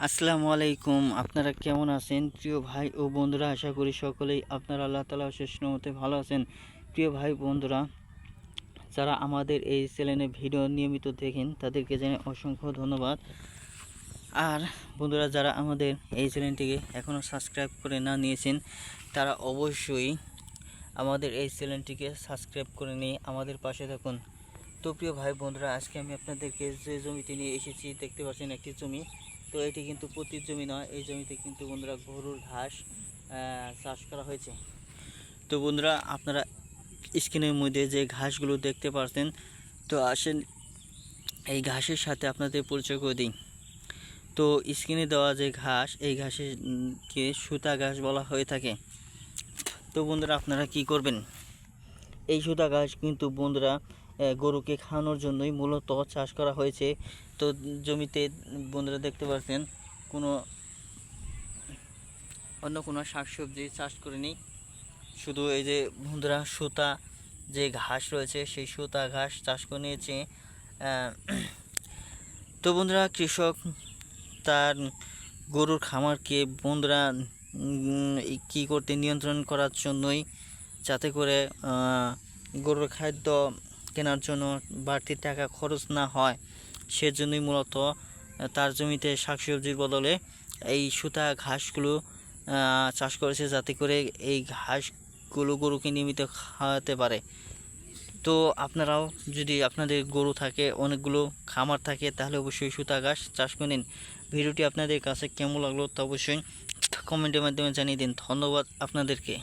আসসালামু আলাইকুম। আপনারা কেমন আছেন প্রিয় ভাই ও বন্ধুরা? আশা করি সকলেই আপনারা আল্লাহ তাআলার অশেষ রহমতে ভালো আছেন। প্রিয় ভাই বন্ধুরা, যারা আমাদের এই চ্যানেলে ভিডিও নিয়মিত দেখেন তাদেরকে জানাই অসংখ্য ধন্যবাদ। আর বন্ধুরা, যারা আমাদের এই চ্যানেলটিকে এখনও সাবস্ক্রাইব করে না নিয়েছেন তারা অবশ্যই আমাদের এই চ্যানেলটিকে সাবস্ক্রাইব করে নিয়ে আমাদের পাশে থাকুন। তো প্রিয় ভাই বন্ধুরা, আজকে আমি আপনাদেরকে যে জমিটি নিয়ে এসেছি, দেখতে পাচ্ছেন একটি জমি। তো এটি কিন্তু পতির জমি নয়, এই জমিতে কিন্তু বন্ধুরা গরুর ঘাস চাষ করা হয়েছে। তো বন্ধুরা, আপনারা স্ক্রিনের মধ্যে যে ঘাসগুলো দেখতে পাচ্ছেন, তো আসেন এই ঘাসের সাথে আপনাদের পরিচয় করে দিই। তো স্ক্রিনে দেওয়া যে ঘাস, এই ঘাসকে সুতা ঘাস বলা হয়ে থাকে। তো বন্ধুরা, আপনারা কি করবেন? এই সুতা ঘাস কিন্তু বন্ধুরা গরুকে খাওয়ানোর জন্যই মূলত চাষ করা হয়েছে। তো জমিতে বন্ধুরা দেখতে পাচ্ছেন অন্য কোনো শাকসবজি চাষ করিনি, শুধু এই যে বন্ধুরা সুতা যে ঘাস রয়েছে সেই সুতা ঘাস চাষ করে নিয়েছে। তো বন্ধুরা, কৃষক তার গরুর খামারকে বন্ধুরা কী করতে নিয়ন্ত্রণ করার জন্যই, যাতে করে গরুর খাদ্য কেনার জন্য বাড়তি টাকা খরচ না হয়, সেজন্যই মূলত তার জমিতে শাকসবজির বদলে এই সুতা ঘাসগুলো চাষ করেছে, যাতে করে এই ঘাসগুলো গরুকে নিয়মিত খাওয়াতে পারে। তো আপনারাও যদি আপনাদের গরু থাকে, অনেকগুলো খামার থাকে, তাহলে অবশ্যই সুতা ঘাস চাষ করে নিন। ভিডিওটি আপনাদের কাছে কেমন লাগলো তা অবশ্যই কমেন্টের মাধ্যমে জানিয়ে দিন। ধন্যবাদ আপনাদেরকে।